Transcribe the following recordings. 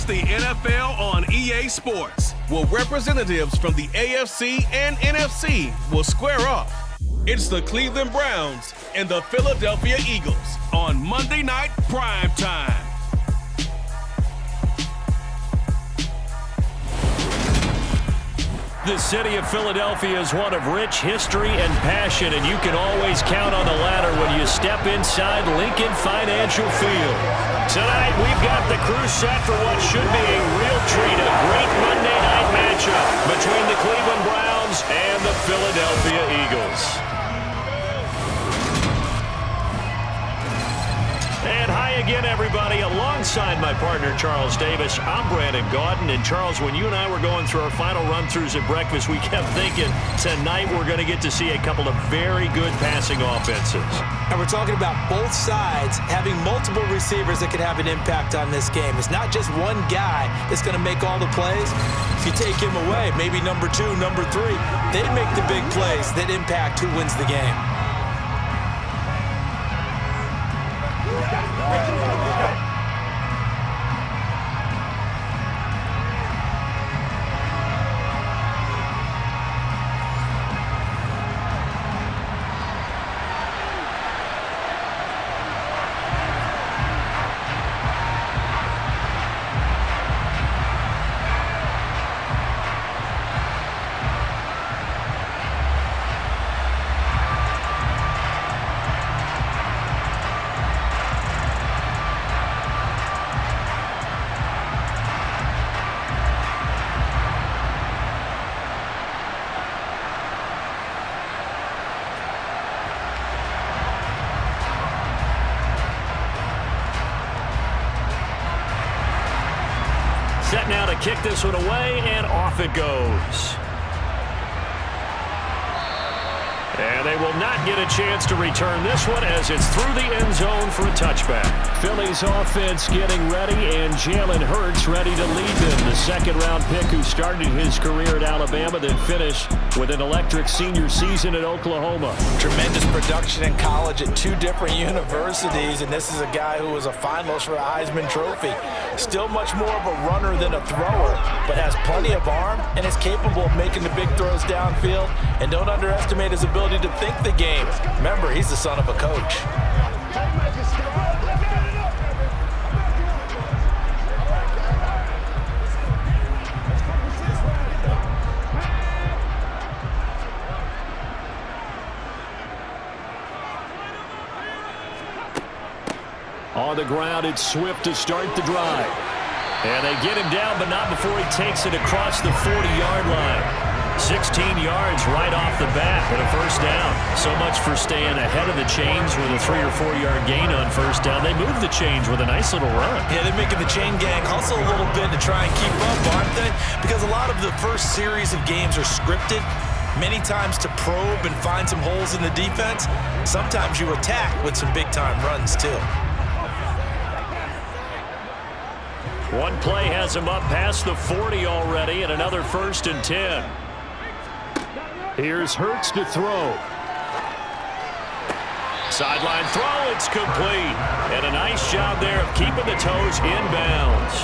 It's the NFL on EA Sports, where representatives from the AFC and NFC will square off. It's the Cleveland Browns and the Philadelphia Eagles on Monday Night Prime Time. The city of Philadelphia is one of rich history and passion, and you can always count on the latter when you step inside Lincoln Financial Field. Tonight, we've got the crew set for what should be a real treat, a great Monday night matchup between the Cleveland Browns and the Philadelphia Eagles. And hi again, everybody. Alongside my partner, Charles Davis, I'm Brandon Gaudin. And Charles, when you and I were going through our final run-throughs at breakfast, we kept thinking tonight we're going to get to see a couple of very good passing offenses. And we're talking about both sides having multiple receivers that could have an impact on this game. It's not just one guy that's going to make all the plays. If you take him away, maybe number 2, number 3, they make the big plays that impact who wins the game. Set now to kick this one away, and off it goes. And they will not get a chance to return this one as it's through the end zone for a touchback. Philly's offense getting ready, and Jalen Hurts ready to lead them. The second-round pick who started his career at Alabama, then finished with an electric senior season at Oklahoma. Tremendous production in college at 2 different universities, and this is a guy who was a finalist for a Heisman Trophy. Still much more of a runner than a thrower, but has plenty of arm and is capable of making the big throws downfield. And don't underestimate his ability to think the game. Remember, he's the son of a coach. On the ground, it's Swift to start the drive. And they get him down, but not before he takes it across the 40-yard line. 16 yards right off the bat and a first down. So much for staying ahead of the chains with a 3 or 4 yard gain on first down. They move the chains with a nice little run. Yeah, they're making the chain gang hustle a little bit to try and keep up, aren't they? Because a lot of the first series of games are scripted, many times to probe and find some holes in the defense. Sometimes you attack with some big-time runs, too. One play has him up past the 40 already, and another 1st and 10. Here's Hurts to throw. Sideline throw, it's complete. And a nice job there of keeping the toes inbounds.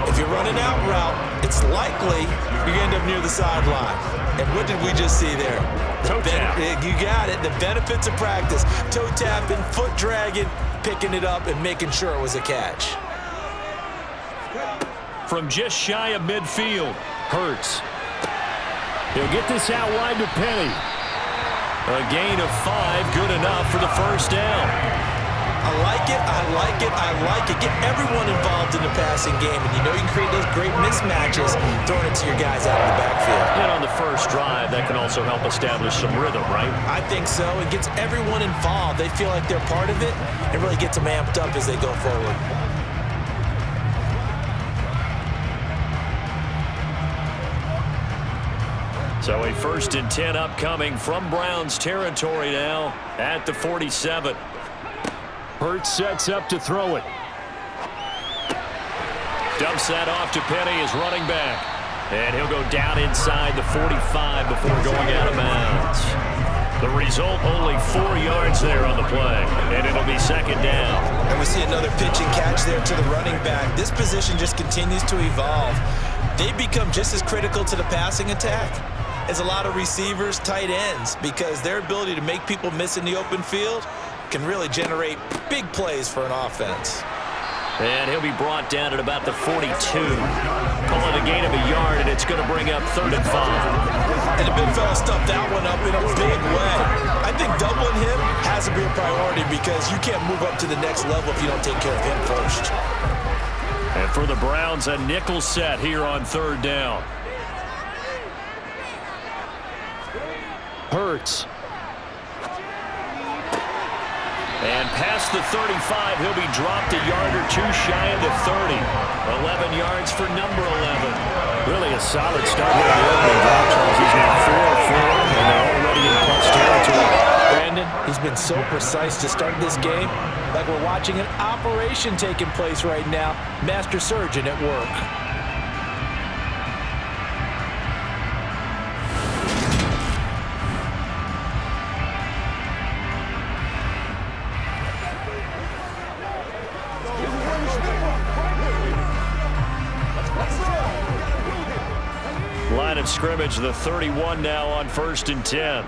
If you're running out route, it's likely you're going to end up near the sideline. And what did we just see there? Toe tap. You got it. The benefits of practice. Toe tapping, foot dragging, picking it up, and making sure it was a catch. From just shy of midfield, Hurts. He'll get this out wide to Penny. A gain of 5, good enough for the first down. I like it, I like it, I like it. Get everyone involved in the passing game, and you know you can create those great mismatches throwing it to your guys out of the backfield. And on the first drive, that can also help establish some rhythm, right? I think so. It gets everyone involved. They feel like they're part of it, and really gets them amped up as they go forward. So a 1st and 10 upcoming from Browns territory now at the 47. Hurts sets up to throw it. Dumps that off to Penny, his running back. And he'll go down inside the 45 before going out of bounds. The result, only 4 yards there on the play, and it'll be second down. And we see another pitch and catch there to the running back. This position just continues to evolve. They become just as critical to the passing attack as a lot of receivers, tight ends, because their ability to make people miss in the open field can really generate big plays for an offense. And he'll be brought down at about the 42. Call it a gain of a yard, and it's going to bring up 3rd and 5. And the big fella stuffed that one up in a big way. I think doubling him has to be a priority because you can't move up to the next level if you don't take care of him first. And for the Browns, a nickel set here on 3rd down. Hurts. And past the 35, he'll be dropped a yard or 2 shy of the 30. 11 yards for number 11. Really a solid start here in the opening drive, Charles. He's now 4-4, and they're already in plus territory. Brandon, he's been so precise to start this game, like we're watching an operation taking place right now. Master surgeon at work. Line of scrimmage, the 31 now on 1st and 10.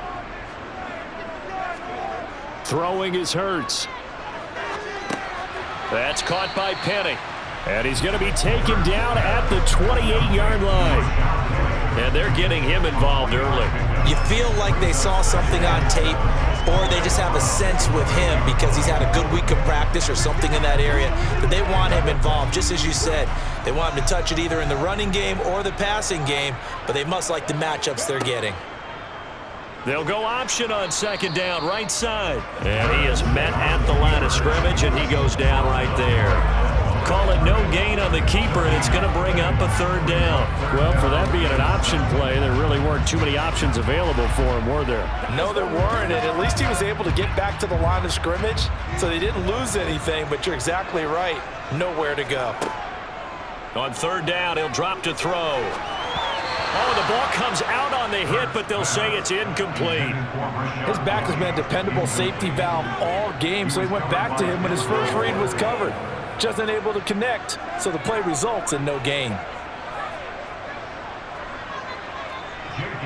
Throwing is Hurts. That's caught by Penny. And he's going to be taken down at the 28-yard line. And they're getting him involved early. You feel like they saw something on tape, or they just have a sense with him because he's had a good week of practice or something in that area that they want him involved. Just as you said, they want him to touch it either in the running game or the passing game, but they must like the matchups they're getting. They'll go option on 2nd down, right side. And he is met at the line of scrimmage, and he goes down right there. Call it no gain on the keeper, and it's going to bring up a 3rd down. Well, for that being an option play, there really weren't too many options available for him, were there? No, there weren't, and at least he was able to get back to the line of scrimmage, so they didn't lose anything, but you're exactly right. Nowhere to go. On 3rd down, he'll drop to throw. Oh, the ball comes out on the hit, but they'll say it's incomplete. His back has been a dependable safety valve all game, so he went back to him when his first read was covered. Just unable to connect, so the play results in no gain.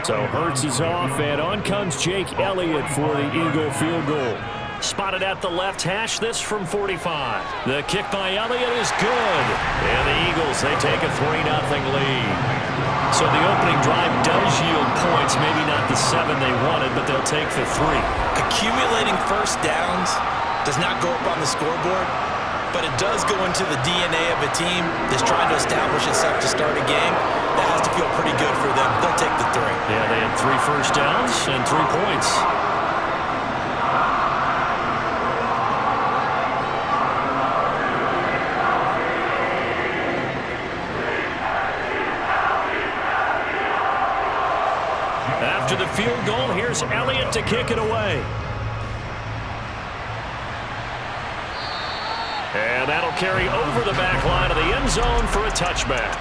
So Hurts is off, and on comes Jake Elliott for the Eagle field goal. Spotted at the left hash, this from 45. The kick by Elliott is good. And the Eagles, they take a 3-0 lead. So the opening drive does yield points, maybe not the 7 they wanted, but they'll take the 3. Accumulating first downs does not go up on the scoreboard, but it does go into the DNA of a team that's trying to establish itself to start a game. That has to feel pretty good for them. They'll take the 3. Yeah, they had 3 first downs and 3 points. After the field goal, here's Elliott to kick it away. And that'll carry over the back line of the end zone for a touchback.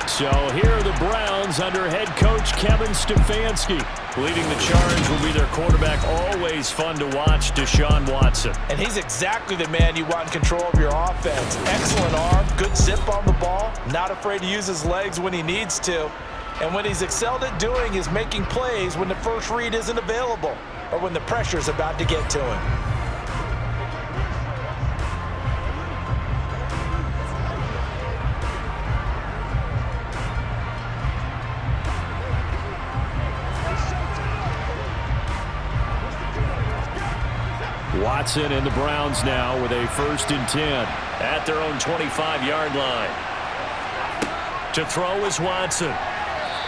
So here are the Browns under head coach Kevin Stefanski. Leading the charge will be their quarterback, always fun to watch, Deshaun Watson. And he's exactly the man you want in control of your offense. Excellent arm, good zip on the ball, not afraid to use his legs when he needs to. And what he's excelled at doing is making plays when the first read isn't available or when the pressure's about to get to him. Watson and the Browns now with a 1st and 10 at their own 25-yard line. To throw is Watson.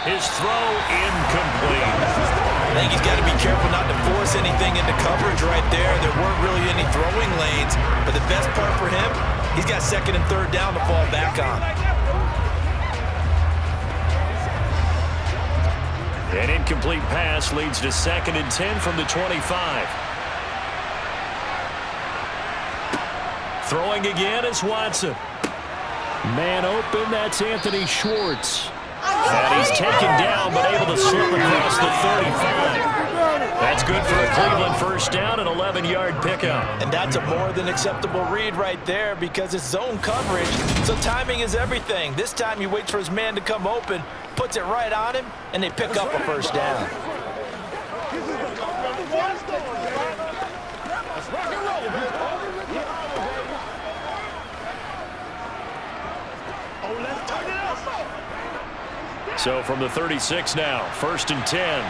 His throw incomplete. I think he's got to be careful not to force anything into coverage right there. There weren't really any throwing lanes, but the best part for him, he's got 2nd and 3rd down to fall back on. An incomplete pass leads to 2nd and 10 from the 25. Throwing again is Watson. Man open, that's Anthony Schwartz. And he's taken down, but able to slip across the 35. That's good for a Cleveland first down and 11-yard pickup. And that's a more than acceptable read right there because it's zone coverage, so timing is everything. This time he waits for his man to come open, puts it right on him, and they pick up a first down. So from the 36 now, 1st and 10.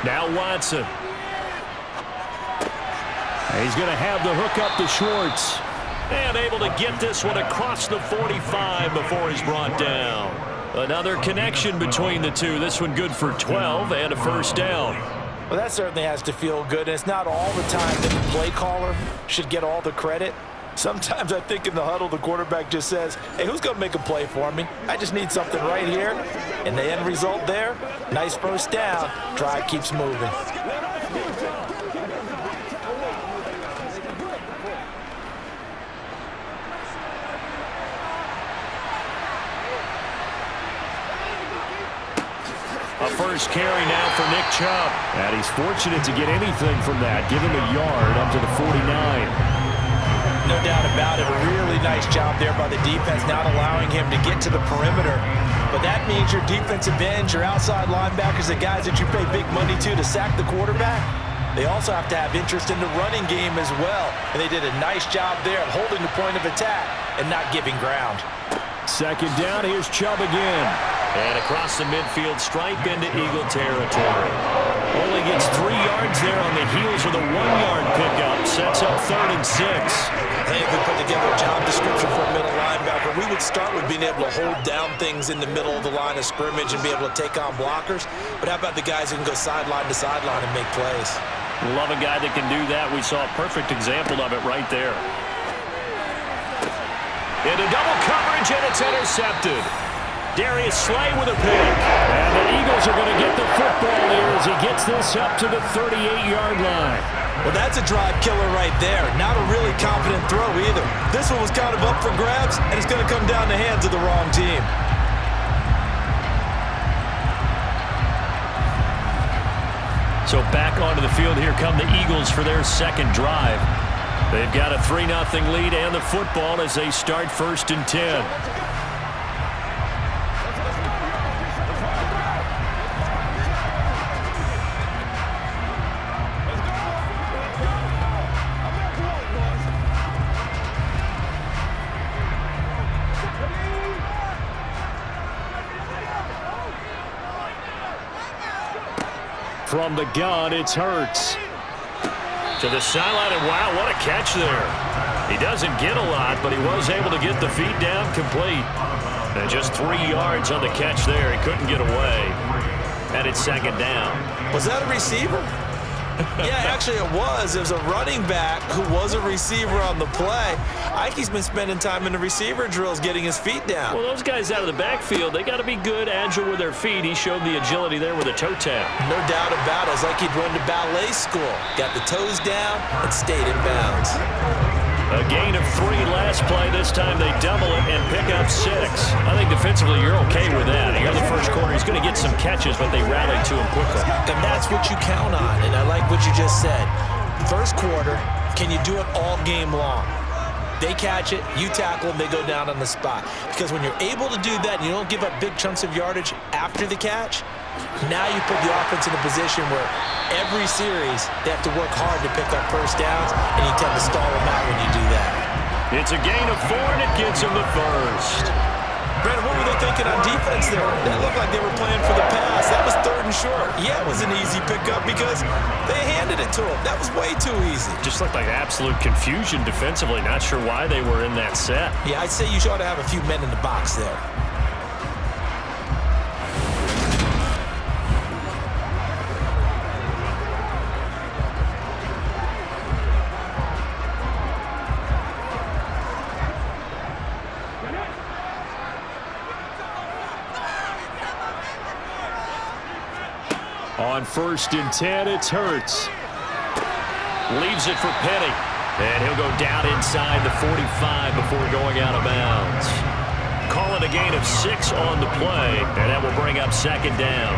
Now Watson. He's going to have the hook up to Schwartz. And able to get this one across the 45 before he's brought down. Another connection between the two. This one good for 12 and a first down. Well, that certainly has to feel good. And it's not all the time that the play caller should get all the credit. Sometimes I think in the huddle, the quarterback just says, hey, who's going to make a play for me? I just need something right here. And the end result there, nice first down. Drive keeps moving. A first carry now for Nick Chubb. And he's fortunate to get anything from that. Give him a yard up to the 49. No doubt about it. A really nice job there by the defense, not allowing him to get to the perimeter. But that means your defensive ends, your outside linebackers, the guys that you pay big money to sack the quarterback, they also have to have interest in the running game as well. And they did a nice job there of holding the point of attack and not giving ground. Second down, here's Chubb again. And across the midfield stripe into Eagle territory. Only gets 3 yards there on the heels of the 1-yard pickup. Sets up 3rd and 6. Hey, if we put together a job description for a middle linebacker, we would start with being able to hold down things in the middle of the line of scrimmage and be able to take on blockers. But how about the guys who can go sideline to sideline and make plays? Love a guy that can do that. We saw a perfect example of it right there. Into double coverage, and it's intercepted. Darius Slay with a pick. And the Eagles are going to get the football here as he gets this up to the 38-yard line. Well, that's a drive killer right there. Not a really confident throw either. This one was kind of up for grabs, and it's going to come down the hands of the wrong team. So back onto the field, here come the Eagles for their second drive. They've got a 3-0 lead and the football as they start 1st and 10. From the gun, it's Hurts. To the sideline, and wow, what a catch there. He doesn't get a lot, but he was able to get the feet down complete. And just 3 yards on the catch there. He couldn't get away. And it's second down. Was that a receiver? Yeah, actually it was. It was a running back who was a receiver on the play. Ikey's been spending time in the receiver drills getting his feet down. Well, those guys out of the backfield, they got to be good, agile with their feet. He showed the agility there with a toe tap. No doubt about it. It's like he'd run to ballet school. Got the toes down and stayed in bounds. A gain of 3 last play. This time they double it and pick up 6. I think defensively you're okay with that. Here in the first quarter, he's going to get some catches, but they rallied to him quickly. And that's what you count on, and I like what you just said. First quarter, can you do it all game long? They catch it, you tackle them, they go down on the spot. Because when you're able to do that and you don't give up big chunks of yardage after the catch, now you put the offense in a position where every series they have to work hard to pick up first downs, and you tend to stall them out when you do that. It's a gain of 4, and it gets him the first. Brandon, what were they thinking on defense there? That looked like they were playing for the pass. That was 3rd and short. Yeah, it was an easy pickup because they handed it to him. That was way too easy. Just looked like absolute confusion defensively. Not sure why they were in that set. Yeah, I'd say you ought to have a few men in the box there. On 1st and 10, it's Hurts. Leaves it for Penny. And he'll go down inside the 45 before going out of bounds. Calling a gain of 6 on the play, and that will bring up second down.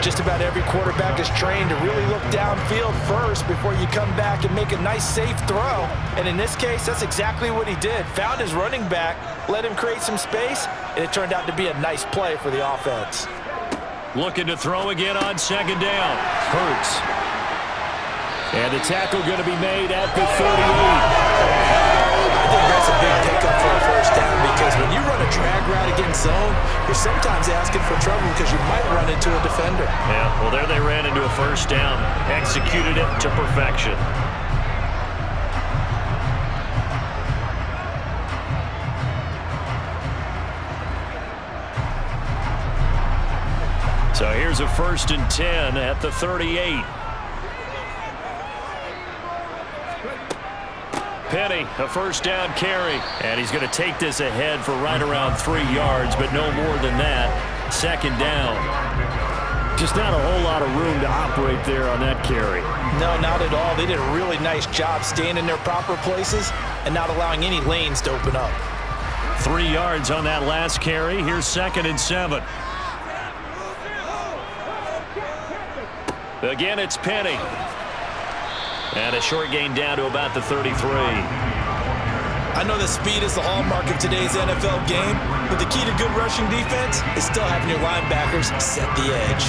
Just about every quarterback is trained to really look downfield first before you come back and make a nice, safe throw. And in this case, that's exactly what he did. Found his running back, let him create some space, and it turned out to be a nice play for the offense. Looking to throw again on second down. Hurts. And the tackle going to be made at the 38. I think that's a big pickup for a first down because when you run a drag route against zone, you're sometimes asking for trouble because you might run into a defender. Yeah, well, there they ran into a first down. Executed it to perfection. So here's a 1st and 10 at the 38. Penny, a first down carry. And he's going to take this ahead for right around 3 yards, but no more than that. Second down. Just not a whole lot of room to operate there on that carry. No, not at all. They did a really nice job staying in their proper places and not allowing any lanes to open up. 3 yards on that last carry. Here's 2nd and 7. Again, it's Penny. And a short gain down to about the 33. I know that speed is the hallmark of today's NFL game, but the key to good rushing defense is still having your linebackers set the edge.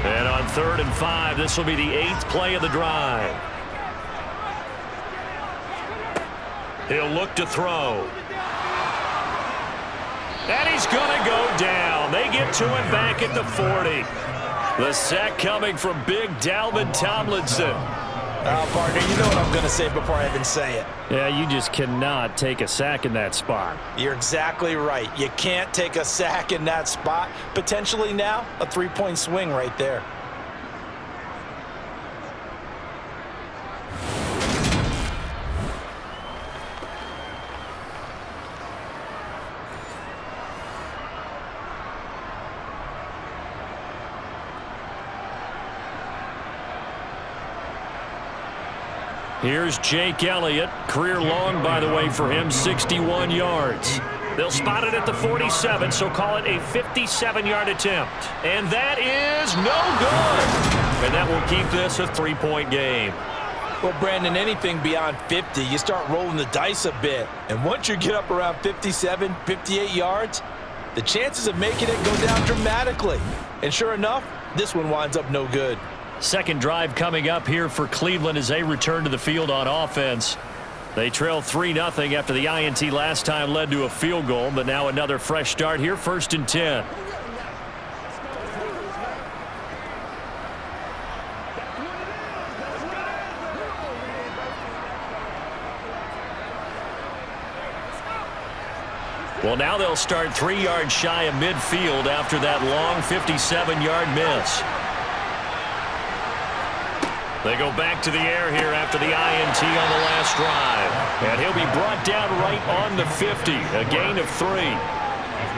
And on 3rd and 5, this will be the 8th play of the drive. He'll look to throw. And he's going to go down. They get to him back at the 40. The sack coming from big Dalvin Tomlinson. Partner, you know what I'm going to say before I even say it. Yeah, you just cannot take a sack in that spot. You're exactly right. You can't take a sack in that spot. Potentially now, a 3-point swing right there. Here's Jake Elliott. Career long, by the way, for him, 61 yards. They'll spot it at the 47, so call it a 57-yard attempt. And that is no good. And that will keep this a 3-point game. Well, Brandon, anything beyond 50, you start rolling the dice a bit. And once you get up around 57, 58 yards, the chances of making it go down dramatically. And sure enough, this one winds up no good. Second drive coming up here for Cleveland as they return to the field on offense. They trail 3-0 after the INT last time led to a field goal, but now another fresh start here, 1st and 10. Well, now they'll start 3 yards shy of midfield after that long 57-yard miss. They go back to the air here after the INT on the last drive. And he'll be brought down right on the 50, a gain of 3.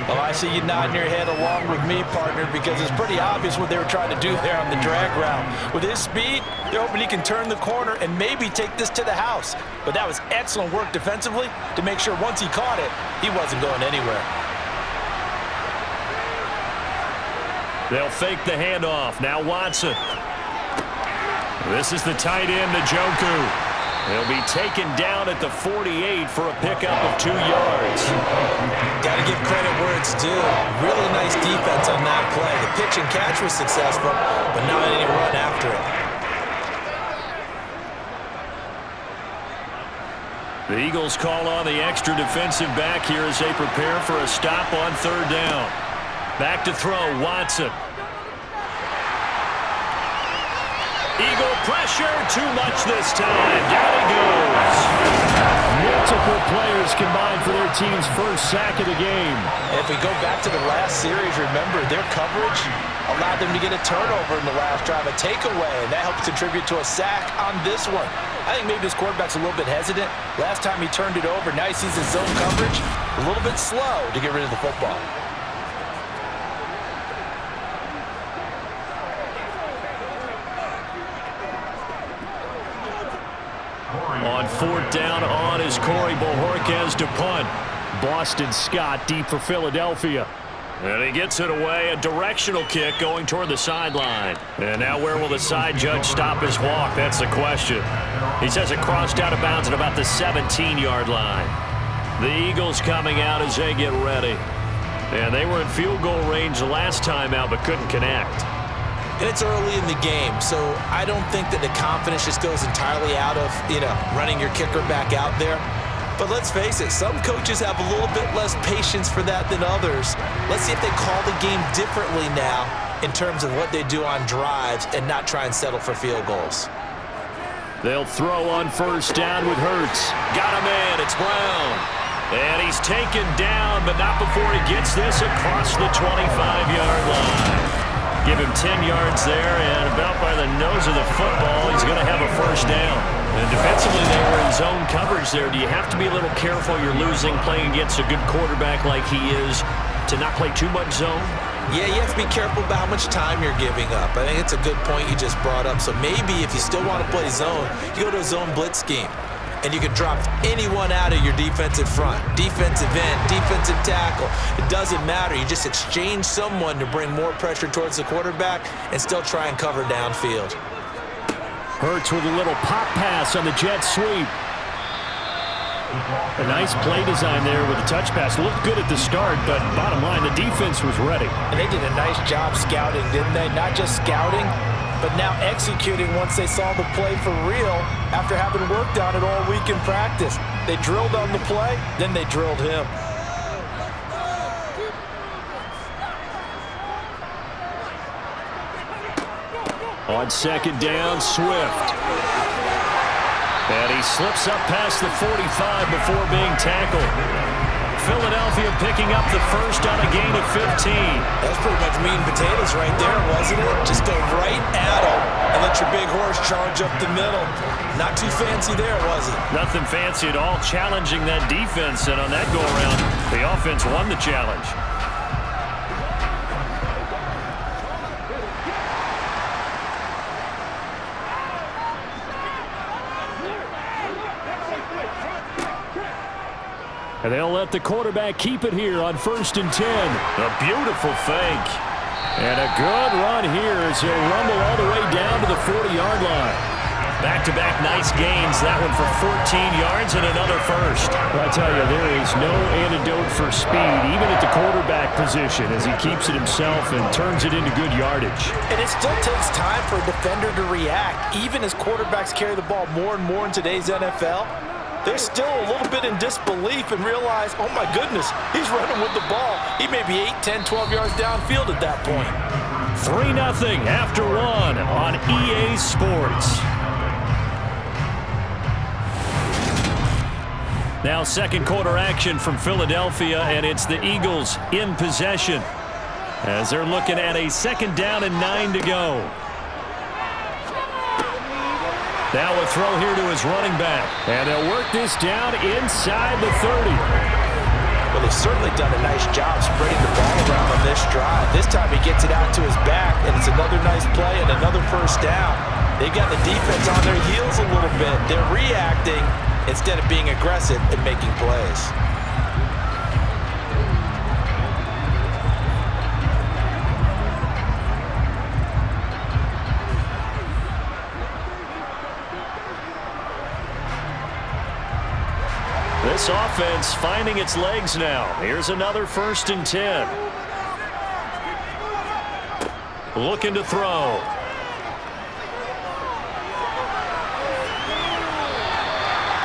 Oh, I see you nodding your head along with me, partner, because it's pretty obvious what they were trying to do there on the drag route. With his speed, they're hoping he can turn the corner and maybe take this to the house. But that was excellent work defensively to make sure once he caught it, he wasn't going anywhere. They'll fake the handoff. Now Watson. This is the tight end, Njoku. He'll be taken down at the 48 for a pickup of 2 yards. Got to give credit where it's due. Really nice defense on that play. The pitch and catch was successful, but not any run after it. The Eagles call on the extra defensive back here as they prepare for a stop on 3rd down. Back to throw, Watson. Eagle pressure, too much this time. Down he goes. Multiple players combined for their team's first sack of the game. If we go back to the last series, remember, their coverage allowed them to get a turnover in the last drive, a takeaway, and that helps contribute to a sack on this one. I think maybe this quarterback's a little bit hesitant. Last time he turned it over, now he sees his zone coverage a little bit slow to get rid of the football. On 4th down, on is Corey Bojorquez to punt. Boston Scott deep for Philadelphia. And he gets it away, a directional kick going toward the sideline. And now where will the side judge stop his walk? That's the question. He says it crossed out of bounds at about the 17-yard line. The Eagles coming out as they get ready. And they were in field goal range last time out but couldn't connect. And it's early in the game, so I don't think that the confidence just goes entirely out of, running your kicker back out there. But let's face it, some coaches have a little bit less patience for that than others. Let's see if they call the game differently now in terms of what they do on drives and not try and settle for field goals. They'll throw on first down with Hurts. Got him in. It's Brown. And he's taken down, but not before he gets this across the 25-yard line. Give him 10 yards there, and about by the nose of the football, he's going to have a first down. And defensively, they were in zone coverage there. Do you have to be a little careful? You're losing, playing against a good quarterback like he is, to not play too much zone? Yeah, you have to be careful about how much time you're giving up. I think it's a good point you just brought up. So maybe if you still want to play zone, you go to a zone blitz scheme. And you can drop anyone out of your defensive front, defensive end, defensive tackle. It doesn't matter. You just exchange someone to bring more pressure towards the quarterback and still try and cover downfield. Hurts with a little pop pass on the jet sweep. A nice play design there with a touch pass. Looked good at the start, but bottom line, the defense was ready. And they did a nice job scouting, didn't they? Not just scouting, but now executing once they saw the play for real after having worked on it all week in practice. They drilled on the play, then they drilled him. On second down, Swift. And he slips up past the 45 before being tackled. Philadelphia picking up the first on a gain of 15. That's pretty much meat and potatoes right there, wasn't it? Just go right at him and let your big horse charge up the middle. Not too fancy there, was it? Nothing fancy at all, challenging that defense. And on that go-around, the offense won the challenge. And they'll let the quarterback keep it here on 1st and 10. A beautiful fake. And a good run here as he'll rumble all the way down to the 40-yard line. Back-to-back nice gains. That one for 14 yards and another first. Well, I tell you, there is no antidote for speed, even at the quarterback position, as he keeps it himself and turns it into good yardage. And it still takes time for a defender to react. Even as quarterbacks carry the ball more and more in today's NFL, they're still a little bit in disbelief and realize, oh my goodness, he's running with the ball. He may be 8, 10, 12 yards downfield at that point. 3-0 after one on EA Sports. Now second quarter action from Philadelphia, and it's the Eagles in possession as they're looking at a 2nd down and 9 to go. Now a throw here to his running back. And they'll work this down inside the 30. Well, they've certainly done a nice job spreading the ball around on this drive. This time he gets it out to his back, and it's another nice play and another first down. They've got the defense on their heels a little bit. They're reacting instead of being aggressive and making plays. This offense finding its legs now. Here's another 1st and 10. Looking to throw.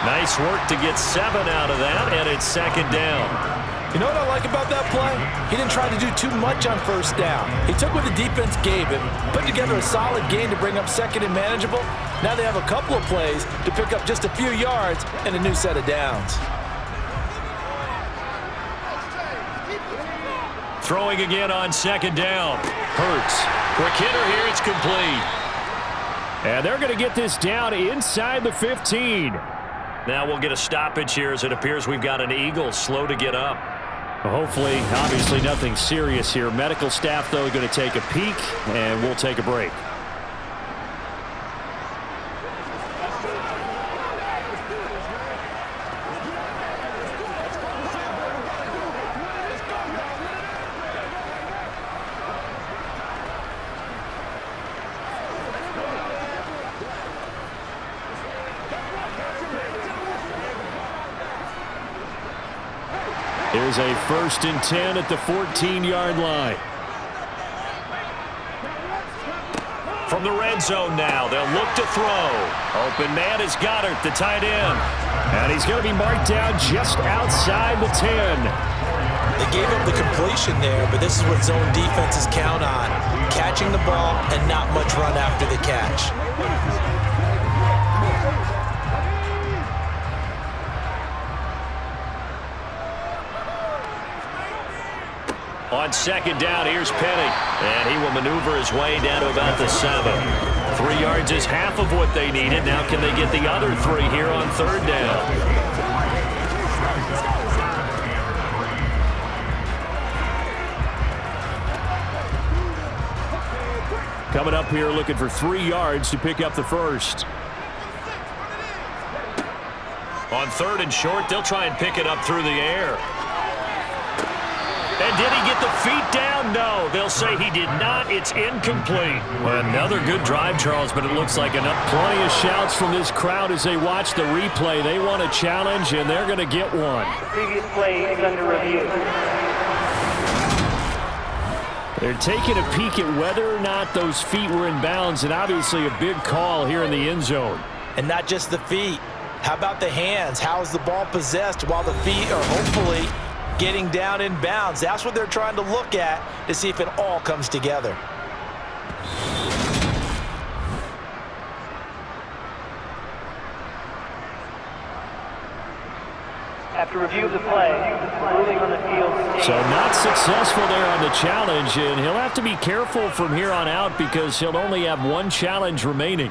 Nice work to get 7 out of that, and it's 2nd down. You know what I like about that play? He didn't try to do too much on first down. He took what the defense gave him, put together a solid gain to bring up 2nd and manageable. Now they have a couple of plays to pick up just a few yards and a new set of downs. Throwing again on 2nd down. Hurts. Quick hitter here, it's complete. And they're going to get this down inside the 15. Now we'll get a stoppage here as it appears we've got an Eagle slow to get up. Well, hopefully, obviously nothing serious here. Medical staff, though, going to take a peek, and we'll take a break. Here's a 1st and 10 at the 14-yard line. From the red zone now, they'll look to throw. Open man is Goddard, the tight end. And he's going to be marked down just outside the 10. They gave up the completion there, but this is what zone defenses count on. Catching the ball and not much run after the catch. On 2nd down, here's Penny. And he will maneuver his way down to about the 7. 3 yards is half of what they needed. Now can they get the other 3 here on 3rd down? Coming up here looking for 3 yards to pick up the 1st. On 3rd and short, they'll try and pick it up through the air. And did he get the feet down? No, they'll say he did not. It's incomplete. Another good drive, Charles, but it looks like plenty of shouts from this crowd as they watch the replay. They want a challenge, and they're going to get one. Previous play is under review. They're taking a peek at whether or not those feet were in bounds, and obviously a big call here in the end zone. And not just the feet. How about the hands? How is the ball possessed while the feet are hopefully getting down in bounds? That's what they're trying to look at to see if it all comes together. After review of the play, ruling on the field stands. So not successful there on the challenge, and he'll have to be careful from here on out because he'll only have 1 challenge remaining.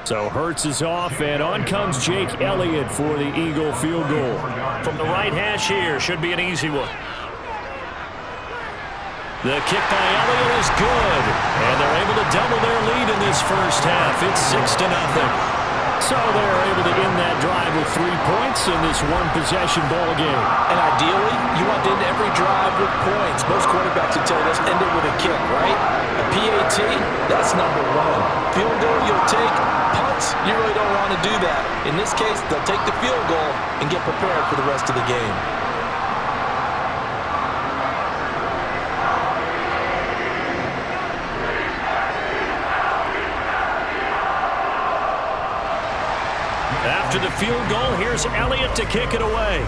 So Hurts is off, and on comes Jake Elliott for the Eagle field goal. From the right hash here, should be an easy one. The kick by Elliott is good, and they're able to double their lead in this first half. It's 6-0. So they're able to end that drive with 3 points in this one-possession ball game. And ideally, you want to end every drive with points. Most quarterbacks would tell you, let's end it with a kick, right? A PAT, that's number 1. Field goal, you'll take. Punts, you really don't want to do that. In this case, they'll take the field goal and get prepared for the rest of the game. After the field goal, here's Elliott to kick it away.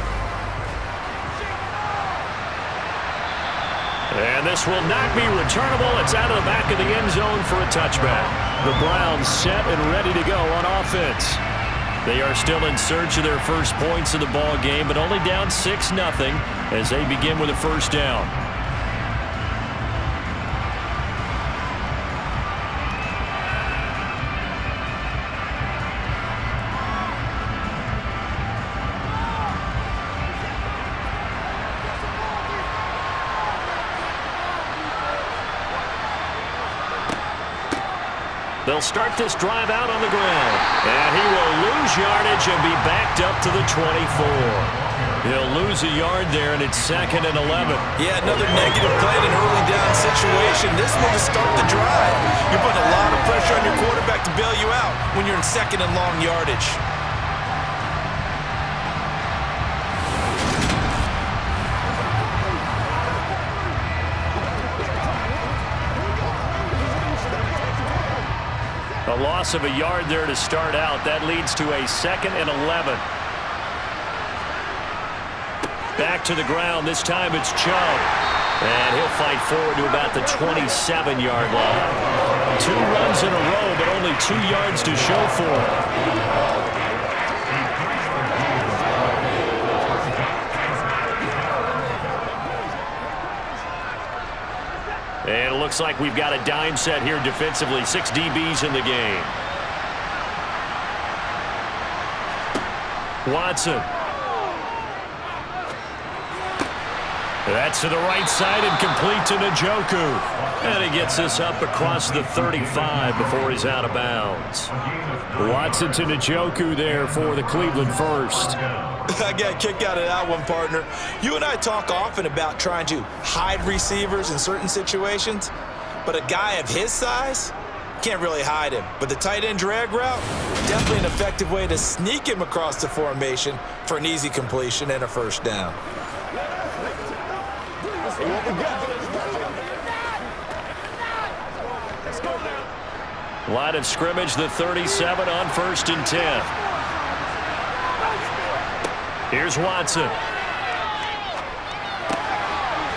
And this will not be returnable. It's out of the back of the end zone for a touchback. The Browns set and ready to go on offense. They are still in search of their first points of the ball game, but only down 6-0 as they begin with a 1st down. They'll start this drive out on the ground. And he will lose yardage and be backed up to the 24. He'll lose a yard there, and it's 2nd and 11. Yeah, another negative play in an early down situation. This one to start the drive. You're putting a lot of pressure on your quarterback to bail you out when you're in 2nd and long yardage. A loss of a yard there to start out. That leads to a 2nd and 11. Back to the ground. This time it's Chubb. And he'll fight forward to about the 27-yard line. 2 runs in a row, but only 2 yards to show for it. And it looks like we've got a dime set here defensively. 6 DBs in the game. Watson. That's to the right side and complete to Njoku. And he gets this up across the 35 before he's out of bounds. Watson to Njoku there for the Cleveland first. I got a kick out of that one, partner. You and I talk often about trying to hide receivers in certain situations, but a guy of his size, can't really hide him. But the tight end drag route, definitely an effective way to sneak him across the formation for an easy completion and a first down. Line of scrimmage, the 37 on 1st and 10. Here's Watson.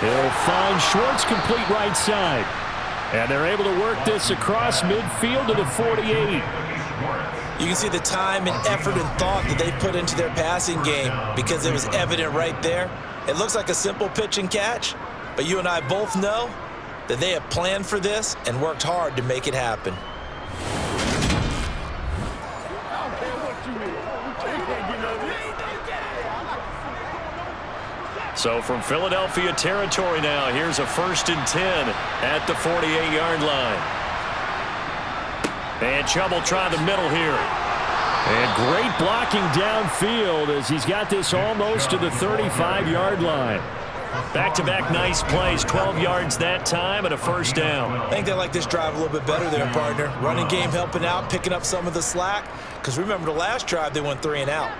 He'll find Schwartz complete right side. And they're able to work this across midfield to the 48. You can see the time and effort and thought that they put into their passing game because it was evident right there. It looks like a simple pitch and catch, but you and I both know that they have planned for this and worked hard to make it happen. So from Philadelphia territory now, here's a 1st and 10 at the 48-yard line. And Chubb will try the middle here. And great blocking downfield as he's got this almost to the 35-yard line. Back-to-back nice plays, 12 yards that time and a first down. I think they like this drive a little bit better there, partner. Running game helping out, picking up some of the slack. Because remember the last drive, they went 3 and out.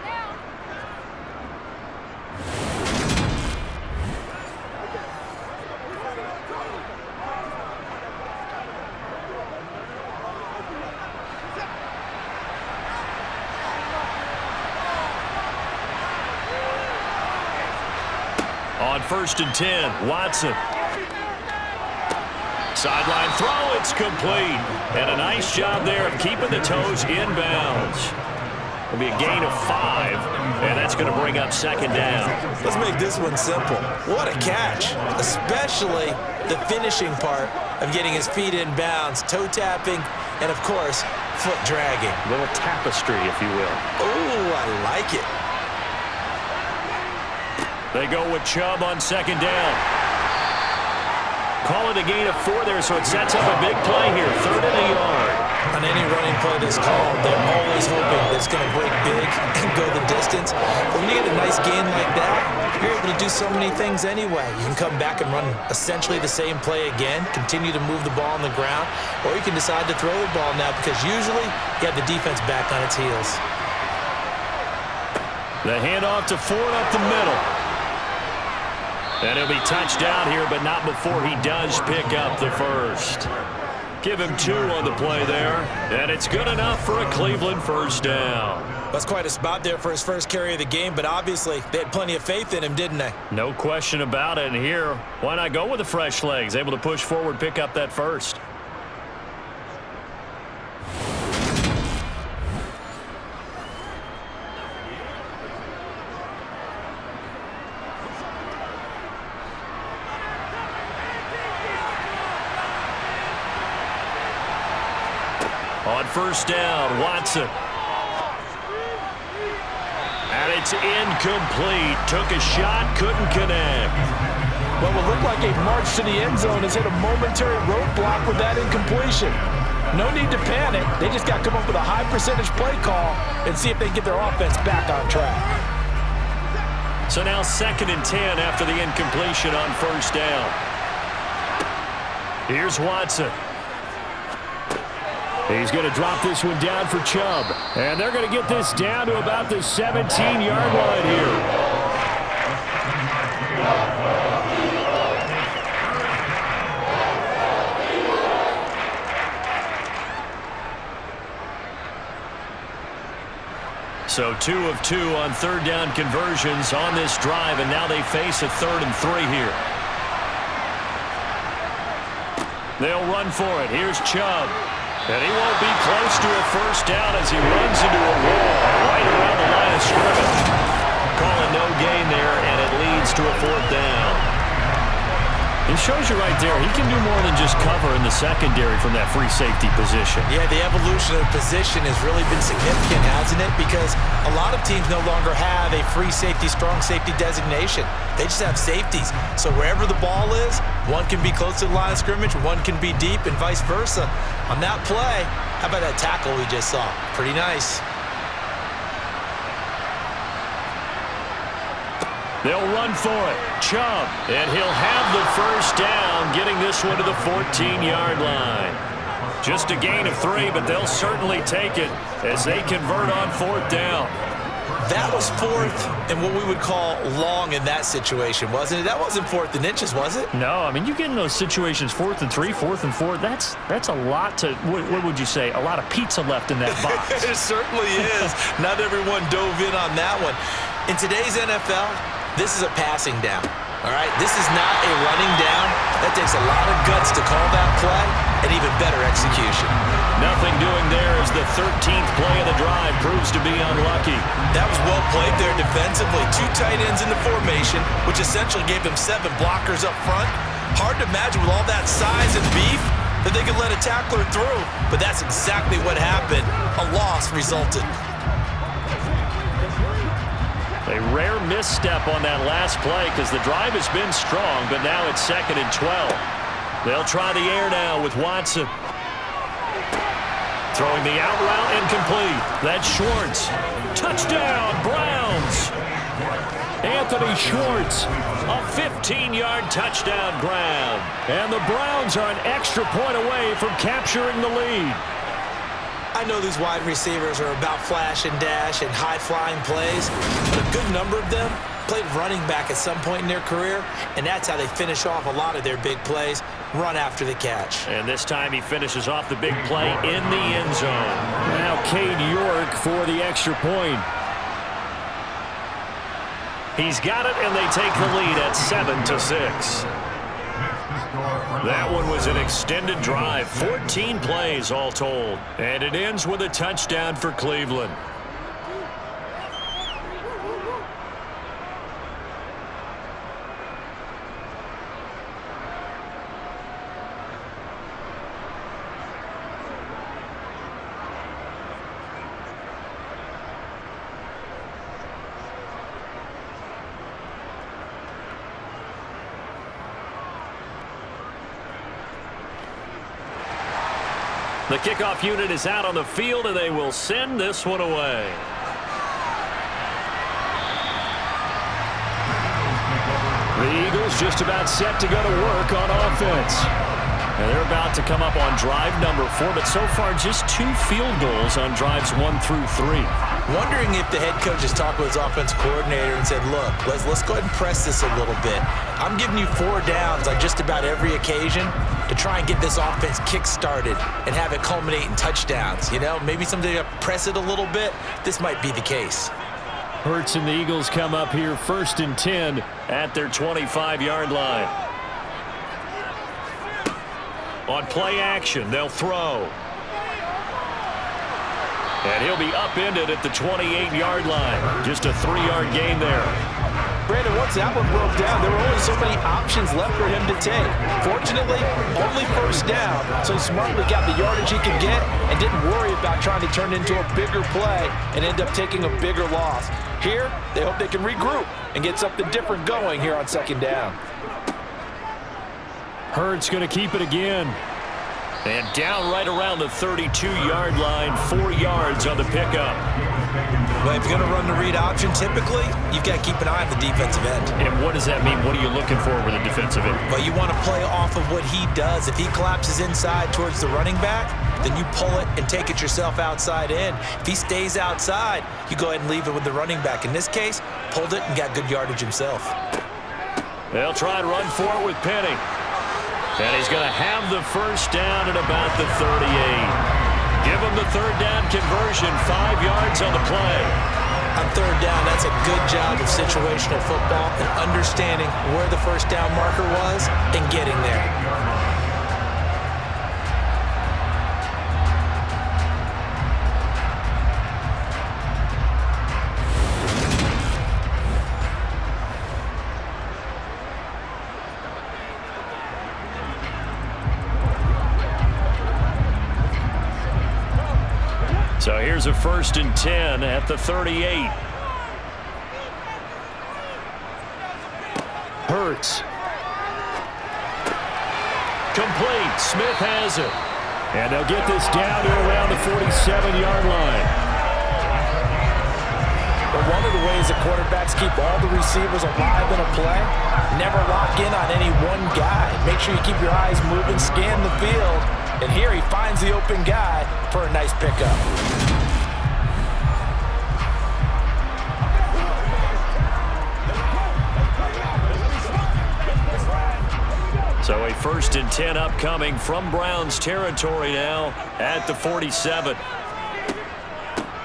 On 1st and 10, Watson. Sideline throw, it's complete. And a nice job there of keeping the toes inbounds. It'll be a gain of 5, and that's going to bring up 2nd down. Let's make this one simple. What a catch, especially the finishing part of getting his feet in bounds, toe tapping, and of course, foot dragging. A little tapestry, if you will. Oh, I like it. They go with Chubb on 2nd down. Call it a gain of 4 there, so it sets up a big play here. 3rd and a yard. On any running play that's called, they're always hoping that it's going to break big and go the distance. But when you get a nice gain like that, you're able to do so many things anyway. You can come back and run essentially the same play again, continue to move the ball on the ground, or you can decide to throw the ball now because usually you have the defense back on its heels. The handoff to Ford up the middle. And he'll be touched down here, but not before he does pick up the first. Give him 2 on the play there, and it's good enough for a Cleveland first down. That's quite a spot there for his first carry of the game, but obviously they had plenty of faith in him, didn't they? No question about it. And here, why not go with the fresh legs? Able to push forward, pick up that first. On 1st down, Watson. And it's incomplete. Took a shot, couldn't connect. What will look like a march to the end zone has hit a momentary roadblock with that incompletion. No need to panic. They just got to come up with a high percentage play call and see if they can get their offense back on track. So now 2nd and 10 after the incompletion on 1st down. Here's Watson. He's going to drop this one down for Chubb. And they're going to get this down to about the 17-yard line here. So 2 of 2 on 3rd down conversions on this drive, and now they face a 3rd and 3 here. They'll run for it. Here's Chubb. And he won't be close to a first down as he runs into a wall right around the line of scrimmage. Calling no gain there, and it leads to a 4th down. It shows you right there, he can do more than just cover in the secondary from that free safety position. Yeah, the evolution of the position has really been significant, hasn't it? Because a lot of teams no longer have a free safety, strong safety designation. They just have safeties. So wherever the ball is, one can be close to the line of scrimmage, one can be deep, and vice versa. On that play, how about that tackle we just saw? Pretty nice. They'll run for it. Chubb, and he'll have the first down, getting this one to the 14-yard line. Just a gain of 3, but they'll certainly take it as they convert on 4th down. That was 4th and what we would call long in that situation, wasn't it? That wasn't 4th and inches, was it? No, I mean, you get in those situations, 4th and 3, 4th and 4. That's a lot to, what would you say, a lot of pizza left in that box. It certainly is. Not everyone dove in on that one. In today's NFL, this is a passing down. All right, this is not a running down. That takes a lot of guts to call that play and even better execution. Nothing doing there as the 13th play of the drive proves to be unlucky. That was well played there defensively. 2 tight ends in the formation, which essentially gave them 7 blockers up front. Hard to imagine with all that size and beef that they could let a tackler through, but that's exactly what happened. A loss resulted. A rare misstep on that last play because the drive has been strong, but now it's 2nd and 12. They'll try the air now with Watson. Throwing the out route incomplete. That's Schwartz. Touchdown, Browns. Anthony Schwartz, a 15-yard touchdown grab. And the Browns are an extra point away from capturing the lead. I know these wide receivers are about flash and dash and high-flying plays, but a good number of them played running back at some point in their career, and that's how they finish off a lot of their big plays, run after the catch. And this time he finishes off the big play in the end zone. Now Cade York for the extra point. He's got it, and they take the lead at 7-6. That one was an extended drive, 14 plays all told. And it ends with a touchdown for Cleveland. The kickoff unit is out on the field, and they will send this one away. The Eagles just about set to go to work on offense. And they're about to come up on drive number 4, but so far just 2 field goals on drives 1 through 3. Wondering if the head coach has talked with his offense coordinator and said, look, let's go ahead and press this a little bit. I'm giving you 4 downs on just about every occasion to try and get this offense kick-started and have it culminate in touchdowns. You know, maybe someday to press it a little bit. This might be the case. Hurts and the Eagles come up here 1st and 10 at their 25-yard line. On play action, they'll throw. And he'll be upended at the 28-yard line. Just a 3-yard gain there. Brandon, once that one broke down, there were only so many options left for him to take. Fortunately, only 1st down, so he smartly got the yardage he could get and didn't worry about trying to turn into a bigger play and end up taking a bigger loss. Here, they hope they can regroup and get something different going here on 2nd down. Hurts going to keep it again. And down right around the 32-yard line, 4 yards on the pickup. Well, if you're going to run the read option, typically, you've got to keep an eye on the defensive end. And what does that mean? What are you looking for with a defensive end? Well, you want to play off of what he does. If he collapses inside towards the running back, then you pull it and take it yourself outside in. If he stays outside, you go ahead and leave it with the running back. In this case, pulled it and got good yardage himself. They'll try and run for it with Penny. And he's going to have the 1st down at about the 38. Give him the 3rd down conversion, 5 yards on the play. On 3rd down, that's a good job of situational football and understanding where the 1st down marker was and getting there. So here's a 1st and 10 at the 38. Hurts. Complete. Smith has it. And they'll get this down to around the 47-yard line. But one of the ways that quarterbacks keep all the receivers alive in a play, never lock in on any one guy. Make sure you keep your eyes moving, scan the field, And here he finds the open guy for a nice pickup. So a 1st and 10 upcoming from Browns territory now at the 47.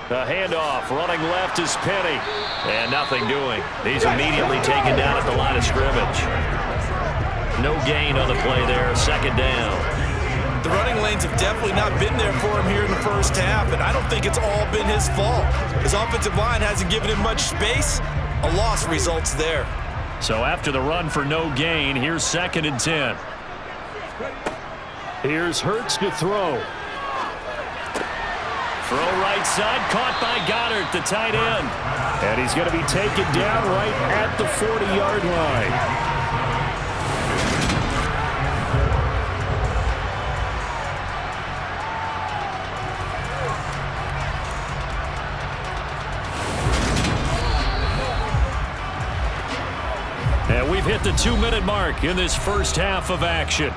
The handoff, running left is Penny. And nothing doing. He's immediately taken down at the line of scrimmage. No gain on the play there, 2nd down. The running lanes have definitely not been there for him here in the first half, and I don't think it's all been his fault. His offensive line hasn't given him much space. A loss results there. So after the run for no gain, here's 2nd and 10. Here's Hurts to throw. Throw right side, caught by Goddard, the tight end. And he's going to be taken down right at the 40-yard line. And we've hit the 2-minute mark in this first half of action.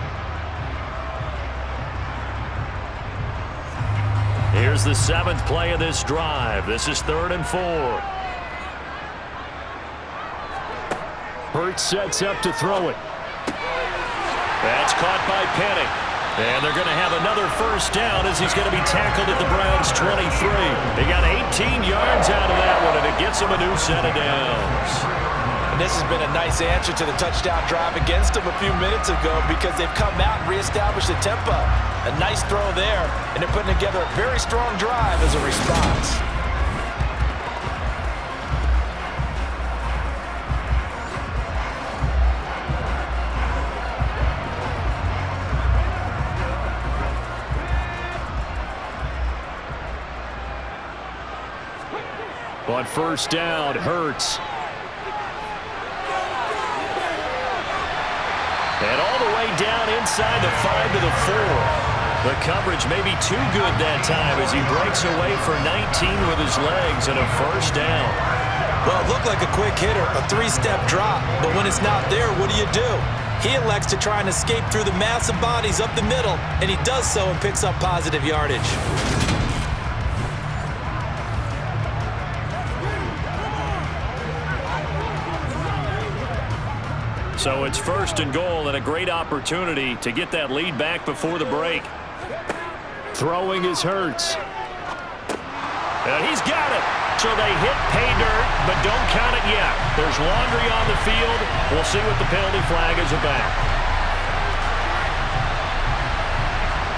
Here's the 7th play of this drive. This is 3rd and 4. Hurts sets up to throw it. That's caught by Penny. And they're going to have another first down as he's going to be tackled at the Browns' 23. They got 18 yards out of that one, and it gets him a new set of downs. This has been a nice answer to the touchdown drive against them a few minutes ago because they've come out and reestablished the tempo. A nice throw there, and they're putting together a very strong drive as a response. On 1st down, Hurts. And all the way down inside the 5 to the 4. The coverage may be too good that time as he breaks away for 19 with his legs and a first down. Well, it looked like a quick hitter, a 3-step drop, but when it's not there, what do? He elects to try and escape through the massive bodies up the middle, and he does so and picks up positive yardage. So it's 1st and goal and a great opportunity to get that lead back before the break. Throwing is Hurts. And he's got it. So they hit pay dirt, but don't count it yet. There's laundry on the field. We'll see what the penalty flag is about.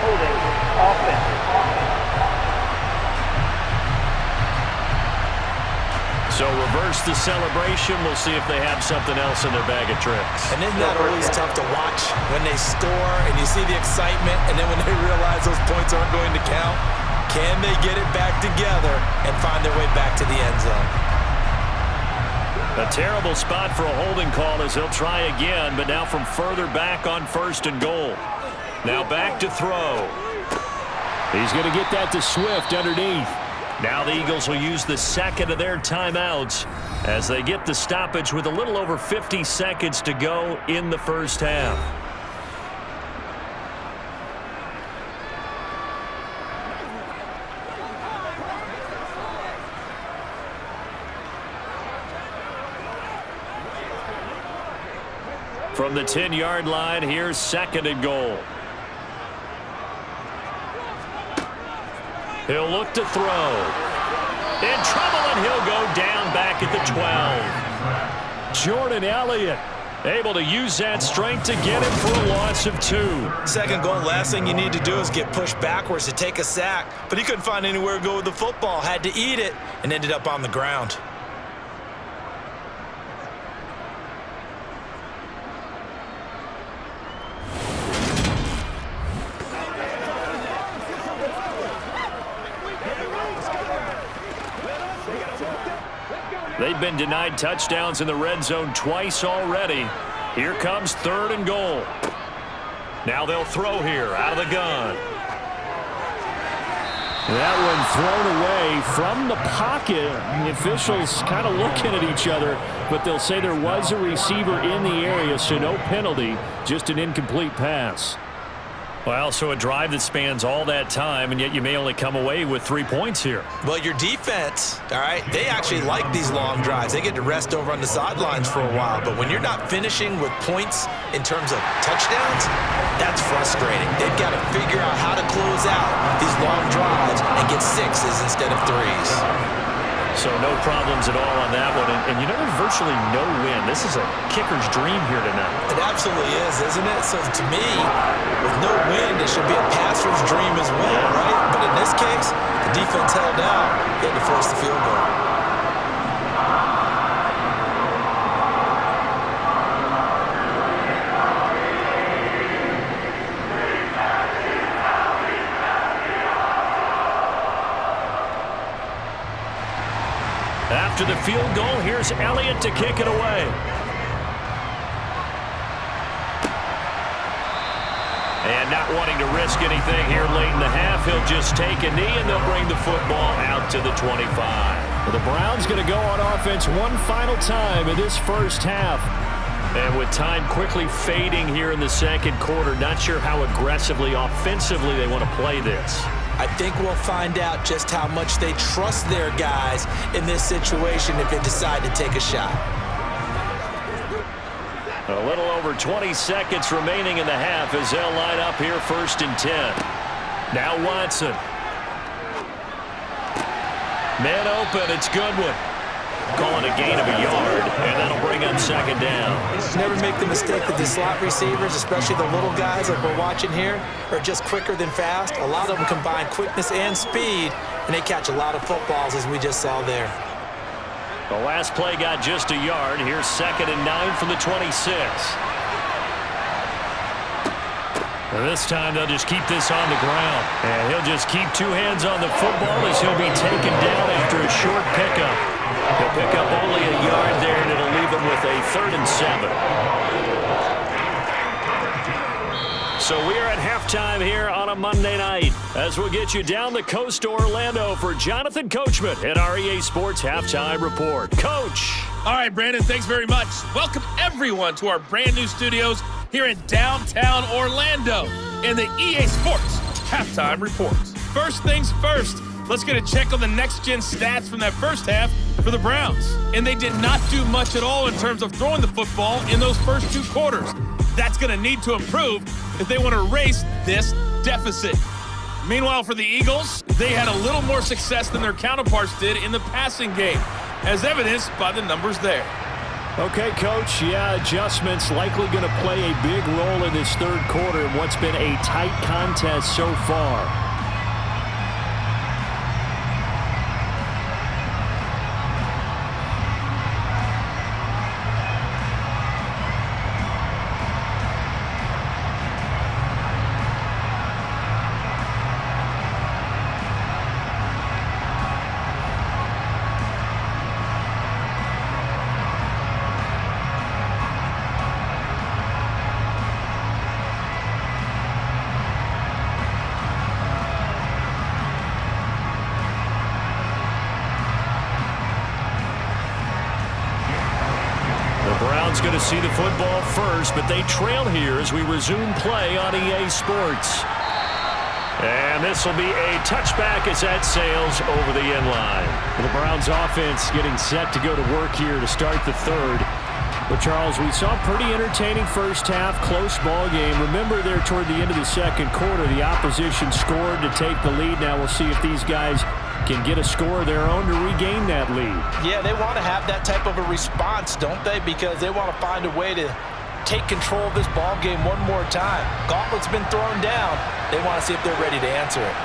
Holding, offense. So reverse the celebration. We'll see if they have something else in their bag of tricks. And isn't that always tough to watch when they score and you see the excitement and then when they realize those points aren't going to count? Can they get it back together and find their way back to the end zone? A terrible spot for a holding call as he'll try again, but now from further back on 1st and goal. Now back to throw. He's going to get that to Swift underneath. Now the Eagles will use the 2nd of their timeouts as they get the stoppage with a little over 50 seconds to go in the first half. From the 10-yard line, here's 2nd and goal. He'll look to throw. In trouble, and he'll go down back at the 12. Jordan Elliott able to use that strength to get him for a loss of 2. 2nd goal, last thing you need to do is get pushed backwards to take a sack. But he couldn't find anywhere to go with the football, had to eat it, and ended up on the ground. They've been denied touchdowns in the red zone twice already. Here comes 3rd and goal. Now they'll throw here out of the gun. That one thrown away from the pocket. The officials kind of looking at each other, but they'll say there was a receiver in the area, so no penalty, just an incomplete pass. Well, so a drive that spans all that time, and yet you may only come away with 3 points here. Well, your defense, all right, they actually like these long drives. They get to rest over on the sidelines for a while. But when you're not finishing with points in terms of touchdowns, that's frustrating. They've got to figure out how to close out these long drives and get 6s instead of 3s. So no problems at all on that one. And you know, there's virtually no win. This is a kicker's dream here tonight. It absolutely is, isn't it? So to me, with no win, it should be a passer's dream as well, right? But in this case, the defense held out. They had to force the field goal. After the field goal, here's Elliott to kick it away. And not wanting to risk anything here late in the half, he'll just take a knee, and they'll bring the football out to the 25. Well, the Browns going to go on offense one final time in this first half. And with time quickly fading here in the second quarter, not sure how aggressively, offensively they want to play this. I think we'll find out just how much they trust their guys in this situation if they decide to take a shot. A little over 20 seconds remaining in the half as they'll line up here 1st and 10. Now Watson. Man open, it's Goodwin. Calling a gain of a yard, and that'll bring up 2nd down. Never make the mistake that the slot receivers, especially the little guys like we're watching here, are just quicker than fast. A lot of them combine quickness and speed, and they catch a lot of footballs, as we just saw there. The last play got just a yard. Here's 2nd and 9 from the 26. And this time they'll just keep this on the ground. And he'll just keep 2 hands on the football as he'll be taken down after a short pickup. He'll pick up only a yard there, and it'll leave him with a 3rd and 7. So we are at halftime here on a Monday night as we'll get you down the coast to Orlando for Jonathan Coachman at our EA Sports Halftime Report. Coach. All right, Brandon, thanks very much. Welcome, everyone, to our brand new studios here in downtown Orlando in the EA Sports Halftime Report. First things first, let's get a check on the next-gen stats from that first half for the Browns. And they did not do much at all in terms of throwing the football in those first 2 quarters. That's going to need to improve if they want to erase this deficit. Meanwhile, for the Eagles, they had a little more success than their counterparts did in the passing game, as evidenced by the numbers there. Okay, Coach, yeah, adjustments likely going to play a big role in this 3rd quarter in what's been a tight contest so far. Going to see the football first, but they trail here as we resume play on EA Sports. And this will be a touchback as that sails over the end line. The Browns offense getting set to go to work here to start the 3rd. But, Charles, we saw a pretty entertaining first half, close ball game. Remember there toward the end of the second quarter, the opposition scored to take the lead. Now we'll see if these guys can get a score of their own to regain that lead. Yeah, they want to have that type of a response, don't they? Because they want to find a way to take control of this ball game one more time. Gauntlet's been thrown down. They want to see if they're ready to answer it.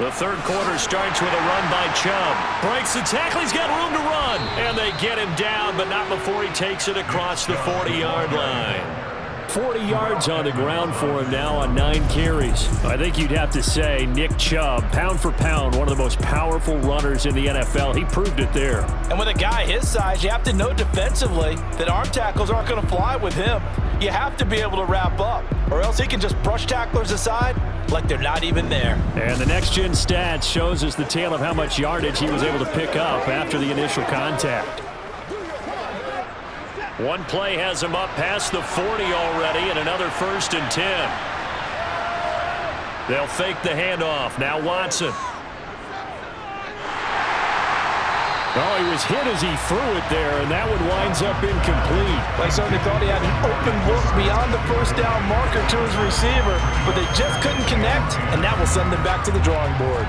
The 3rd quarter starts with a run by Chubb. Breaks the tackle. He's got room to run. And they get him down, but not before he takes it across the 40-yard line. 40 yards on the ground for him now on 9 carries. I think you'd have to say Nick Chubb, pound for pound, one of the most powerful runners in the NFL. He proved it there. And with a guy his size, you have to know defensively that arm tackles aren't going to fly with him. You have to be able to wrap up, or else he can just brush tacklers aside like they're not even there. And the next-gen stats shows us the tale of how much yardage he was able to pick up after the initial contact. One play has him up past the 40 already, and another 1st and 10. They'll fake the handoff. Now Watson. Oh, he was hit as he threw it there, and that one winds up incomplete. They certainly thought he had an open look beyond the first down marker to his receiver, but they just couldn't connect, and that will send them back to the drawing board.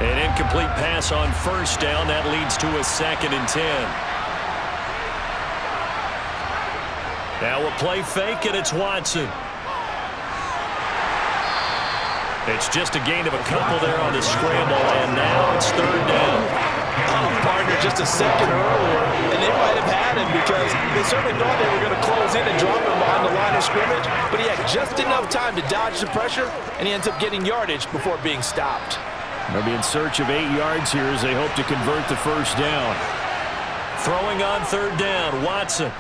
An incomplete pass on 1st down. That leads to a 2nd and 10. Now a play fake, and it's Watson. It's just a gain of a couple there on the scramble, and now it's 3rd down. Oh, partner, just a second earlier, and they might have had him because they certainly thought they were going to close in and drop him behind the line of scrimmage, but he had just enough time to dodge the pressure, and he ends up getting yardage before being stopped. They'll be in search of 8 yards here as they hope to convert the 1st down. Throwing on 3rd down, Watson.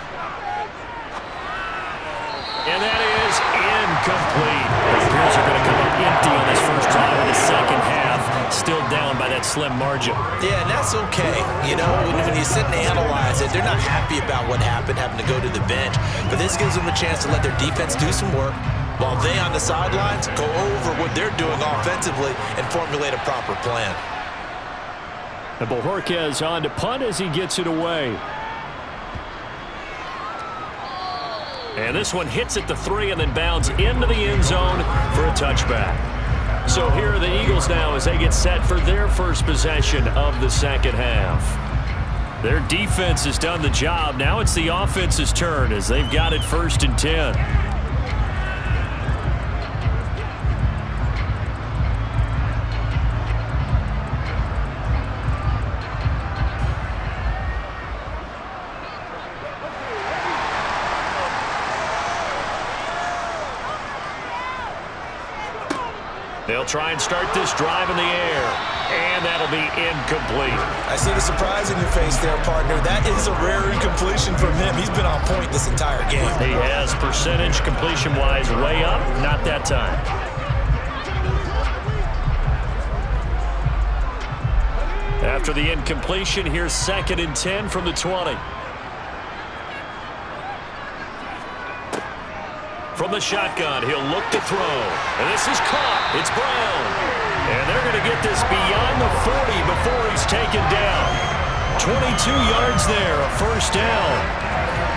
And that is incomplete. The Bears are going to come up empty on this first drive of the second half. Still down by that slim margin. Yeah, and that's okay. You know, when you sit and analyze it, they're not happy about what happened, having to go to the bench. But this gives them a chance to let their defense do some work while they on the sidelines go over what they're doing offensively and formulate a proper plan. And Bojorquez on to punt as he gets it away. And this one hits at the 3 and then bounds into the end zone for a touchback. So here are the Eagles now as they get set for their first possession of the second half. Their defense has done the job. Now it's the offense's turn as they've got it 1st and 10. They'll try and start this drive in the air, and that'll be incomplete. I see the surprise in your face there, partner. That is a rare incompletion from him. He's been on point this entire game. He has percentage completion-wise way up, not that time. After the incompletion, here's 2nd and 10 from the 20. From the shotgun, he'll look to throw. And this is caught. It's Brown. And they're going to get this beyond the 40 before he's taken down. 22 yards there, a 1st down.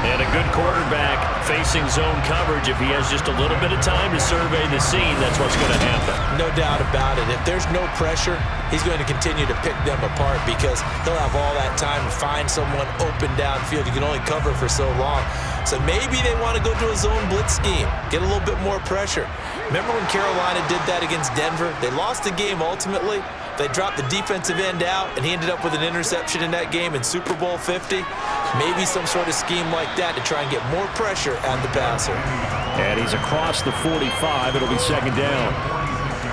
And a good quarterback facing zone coverage. If he has just a little bit of time to survey the scene, that's what's going to happen. No doubt about it. If there's no pressure, he's going to continue to pick them apart because he'll have all that time to find someone open downfield. You can only cover for so long. So maybe they want to go to a zone blitz scheme, get a little bit more pressure. Remember when Carolina did that against Denver? They lost the game ultimately. They dropped the defensive end out, and he ended up with an interception in that game in Super Bowl 50. Maybe some sort of scheme like that to try and get more pressure at the passer. And he's across the 45. It'll be 2nd down.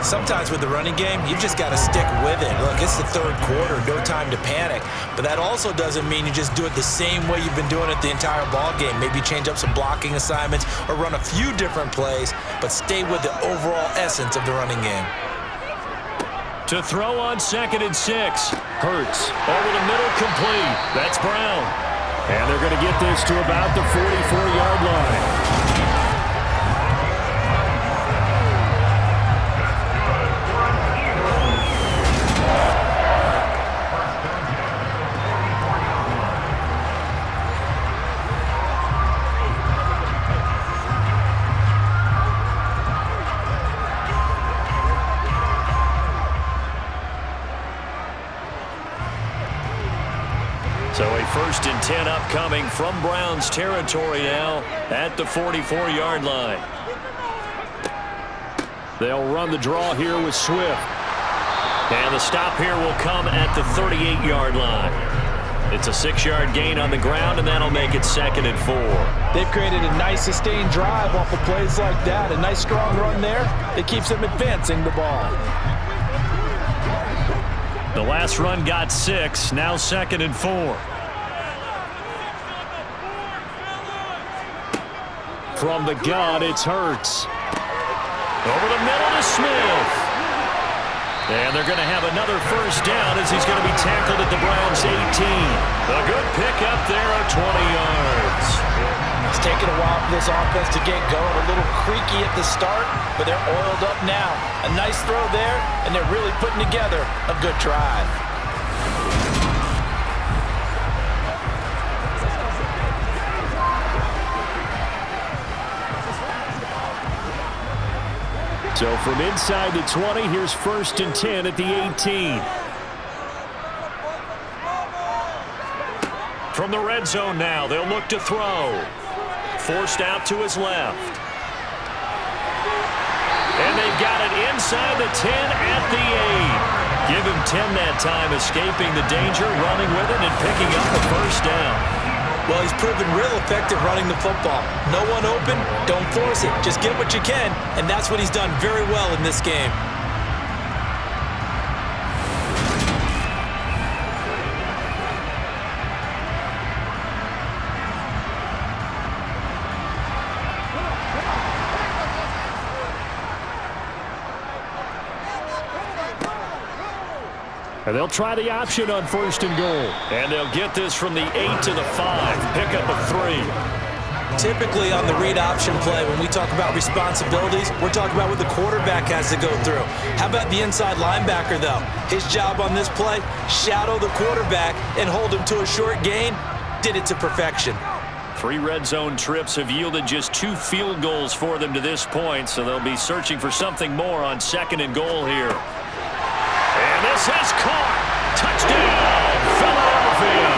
Sometimes with the running game, you've just got to stick with it. Look, it's the 3rd quarter, no time to panic. But that also doesn't mean you just do it the same way you've been doing it the entire ball game. Maybe change up some blocking assignments or run a few different plays, but stay with the overall essence of the running game. To throw on 2nd and 6. Hurts over the middle, complete. That's Brown. And they're going to get this to about the 44-yard line. So a 1st and 10 upcoming from Browns territory now at the 44-yard line. They'll run the draw here with Swift. And the stop here will come at the 38-yard line. It's a 6-yard gain on the ground, and that'll make it 2nd and 4. They've created a nice sustained drive off of plays like that. A nice strong run there that keeps them advancing the ball. The last run got 6, now 2nd and 4. From the gun, it's Hurts. Over the middle to Smith. And they're going to have another first down as he's going to be tackled at the Browns' 18. A good pickup there of 20 yards. It's taken a while for this offense to get going. A little creaky at the start, but they're oiled up now. A nice throw there, and they're really putting together a good drive. So from inside the 20, here's 1st and 10 at the 18. From the red zone now, they'll look to throw. Forced out to his left. And they've got it inside the 10 at the 8. Give him 10 that time, escaping the danger, running with it, and picking up a first down. Well, he's proven real effective running the football. No one open, don't force it. Just get what you can, and that's what he's done very well in this game. And they'll try the option on 1st and goal. And they'll get this from the 8 to the 5. Pick up a 3. Typically on the read option play, when we talk about responsibilities, we're talking about what the quarterback has to go through. How about the inside linebacker, though? His job on this play, shadow the quarterback and hold him to a short gain. Did it to perfection. 3 red zone trips have yielded just 2 field goals for them to this point, so they'll be searching for something more on 2nd and goal here. And this is caught. Touchdown, Philadelphia.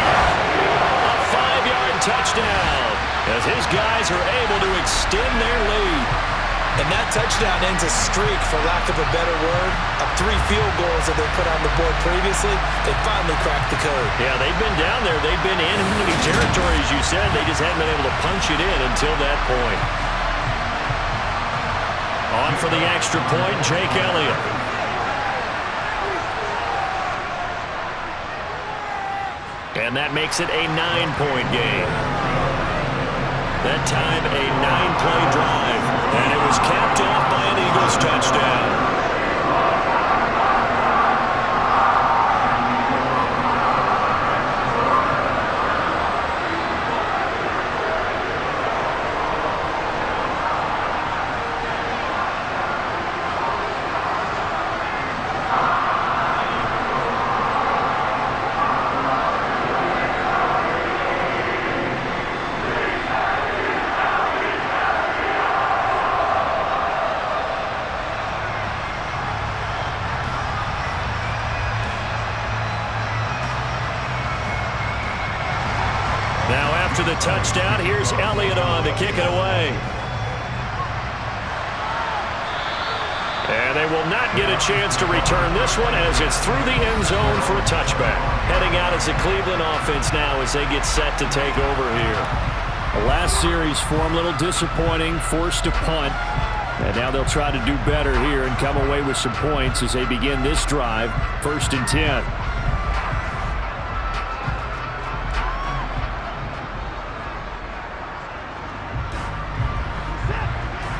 A 5-yard touchdown as his guys are able to extend their lead. And that touchdown ends a streak, for lack of a better word, of 3 field goals that they put on the board previously. They finally cracked the code. Yeah, they've been down there. They've been in enemy territory, as you said. They just hadn't been able to punch it in until that point. On for the extra point, Jake Elliott. And that makes it a 9-point game. That time, a 9-play drive. And it was capped off by an Eagles touchdown. After the touchdown, here's Elliott on to kick it away. And they will not get a chance to return this one as it's through the end zone for a touchback. Heading out as the Cleveland offense now as they get set to take over here. The last series for them, a little disappointing, forced to punt. And now they'll try to do better here and come away with some points as they begin this drive, 1st and 10.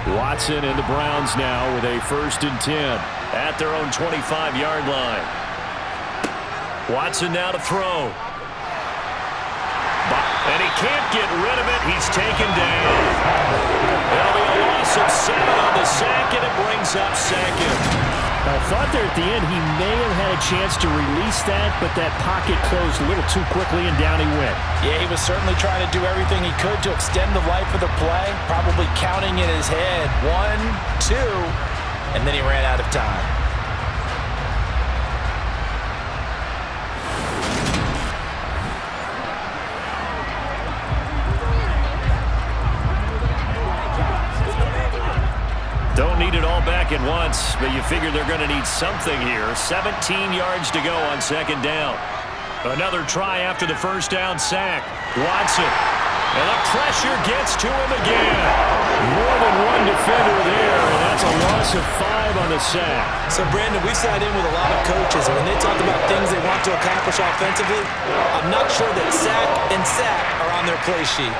Watson and the Browns now with a 1st and 10 at their own 25-yard line. Watson now to throw. And he can't get rid of it. He's taken down. That'll be a loss of 7 on the sack, and it brings up 2nd. I thought there at the end he may have had a chance to release that, but that pocket closed a little too quickly, and down he went. Yeah, he was certainly trying to do everything he could to extend the life of the play, probably counting in his head 1, 2, and then he ran out of time. Don't need it all back at once, but you figure they're going to need something here. 17 yards to go on 2nd down. Another try after the 1st down sack. Watson. And the pressure gets to him again. More than one defender there, and that's a loss of 5 on the sack. So, Brandon, we sat in with a lot of coaches, and when they talk about things they want to accomplish offensively, I'm not sure that sack and sack are on their play sheet.